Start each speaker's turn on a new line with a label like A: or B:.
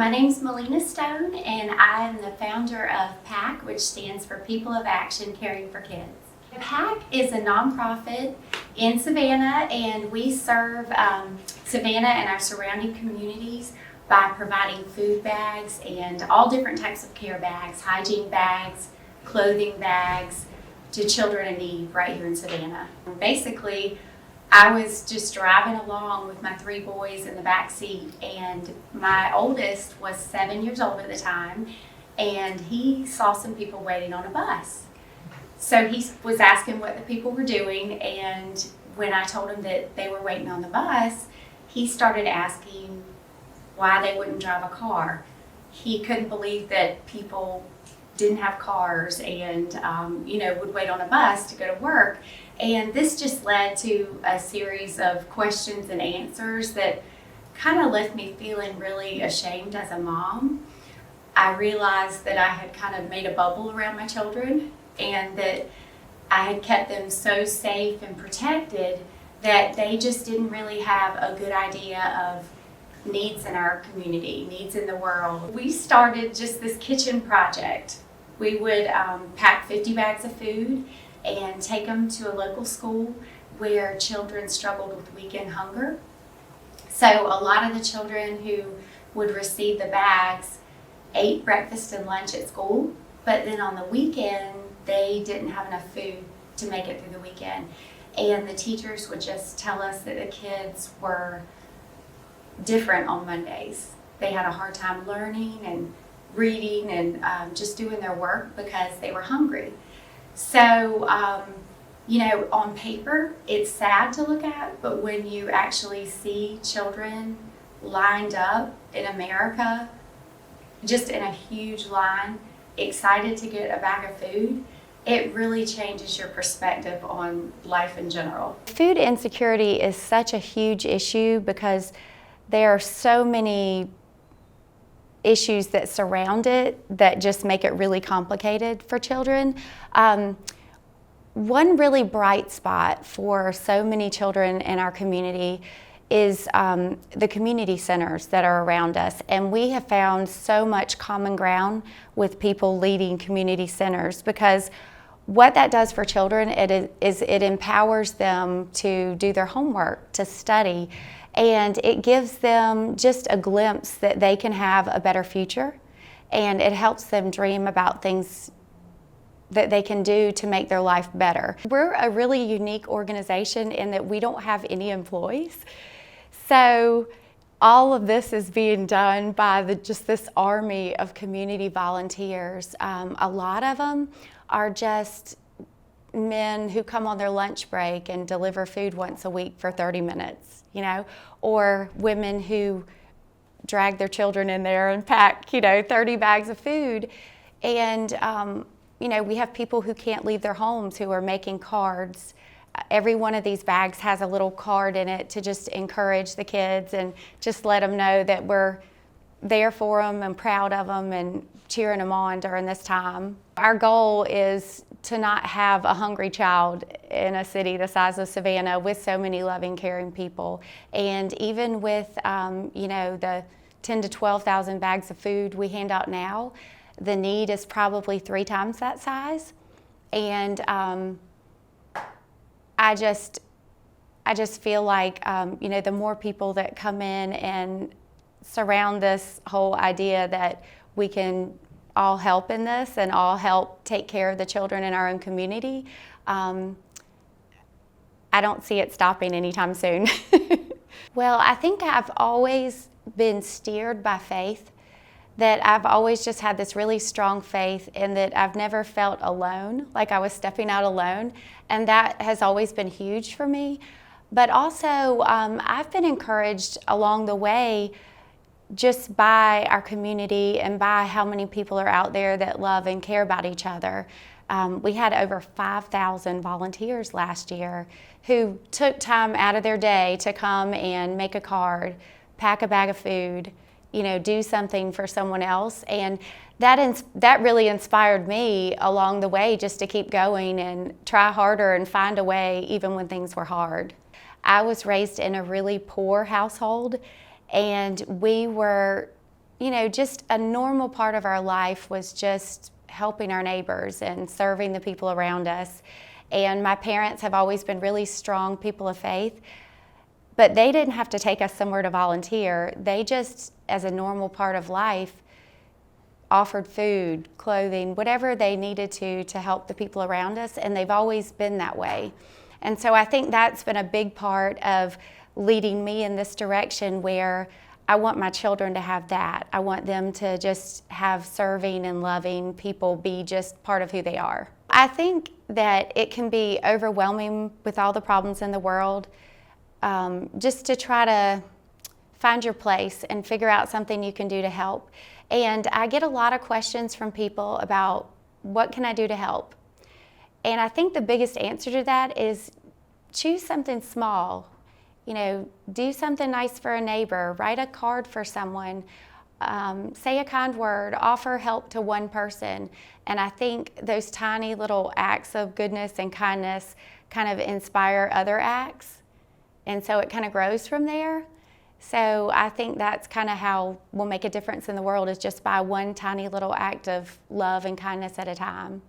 A: My name's Malena Stone, and I am the founder of P.A.C.K, which stands for People of Action Caring for Kids. P.A.C.K is a nonprofit in Savannah, and we serve Savannah and our surrounding communities by providing food bags and all different types of care bags, hygiene bags, clothing bags to children in need right here in Savannah. Basically, I was just driving along with my 3 boys in the back seat, and my oldest was 7 years old at the time, and he saw some people waiting on a bus. So he was asking what the people were doing, and when I told him that they were waiting on the bus, he started asking why they wouldn't drive a car. He couldn't believe that people didn't have cars and would wait on a bus to go to work. And this just led to a series of questions and answers that kind of left me feeling really ashamed as a mom. I realized that I had kind of made a bubble around my children and that I had kept them so safe and protected that they just didn't really have a good idea of needs in our community, needs in the world. We started just this kitchen project. We would pack 50 bags of food and take them to a local school where children struggled with weekend hunger. So a lot of the children who would receive the bags ate breakfast and lunch at school, but then on the weekend they didn't have enough food to make it through the weekend. And the teachers would just tell us that the kids were different on Mondays. They had a hard time learning and reading and just doing their work because they were hungry. So, on paper, it's sad to look at, but when you actually see children lined up in America, just in a huge line, excited to get a bag of food, it really changes your perspective on life in general.
B: Food insecurity is such a huge issue because there are so many issues that surround it that just make it really complicated for children. One really bright spot for so many children in our community is the community centers that are around us, and we have found so much common ground with people leading community centers, because what that does for children is it empowers them to do their homework, to study, and it gives them just a glimpse that they can have a better future, and it helps them dream about things that they can do to make their life better. We're a really unique organization in that we don't have any employees. So all of this is being done by just this army of community volunteers. A lot of them are just men who come on their lunch break and deliver food once a week for 30 minutes, or women who drag their children in there and pack, 30 bags of food. And, we have people who can't leave their homes who are making cards. Every one of these bags has a little card in it to just encourage the kids and just let them know that we're there for them and proud of them and cheering them on during this time. Our goal is to not have a hungry child in a city the size of Savannah with so many loving, caring people. And even with the 10 to 12,000 bags of food we hand out now, the need is probably 3 times that size. And I just feel like the more people that come in and surround this whole idea that we can all help in this and all help take care of the children in our own community, I don't see it stopping anytime soon. Well, I think I've always been steered by faith, that I've always just had this really strong faith in that I've never felt alone, like I was stepping out alone, and that has always been huge for me. But also, I've been encouraged along the way just by our community and by how many people are out there that love and care about each other. We had over 5,000 volunteers last year who took time out of their day to come and make a card, pack a bag of food, do something for someone else. And that really inspired me along the way just to keep going and try harder and find a way even when things were hard. I was raised in a really poor household, and we were just a normal part of our life was just helping our neighbors and serving the people around us. And my parents have always been really strong people of faith, but they didn't have to take us somewhere to volunteer. They just, as a normal part of life, offered food, clothing, whatever they needed to help the people around us, and they've always been that way. And so I think that's been a big part of leading me in this direction, where I want my children to have that. I want them to just have serving and loving people be just part of who they are. I think that it can be overwhelming with all the problems in the world, just to try to find your place and figure out something you can do to help. And I get a lot of questions from people about, what can I do to help? And I think the biggest answer to that is choose something small. Do something nice for a neighbor, write a card for someone, say a kind word, offer help to one person. And I think those tiny little acts of goodness and kindness kind of inspire other acts. And so it kind of grows from there. So I think that's kind of how we'll make a difference in the world, is just by one tiny little act of love and kindness at a time.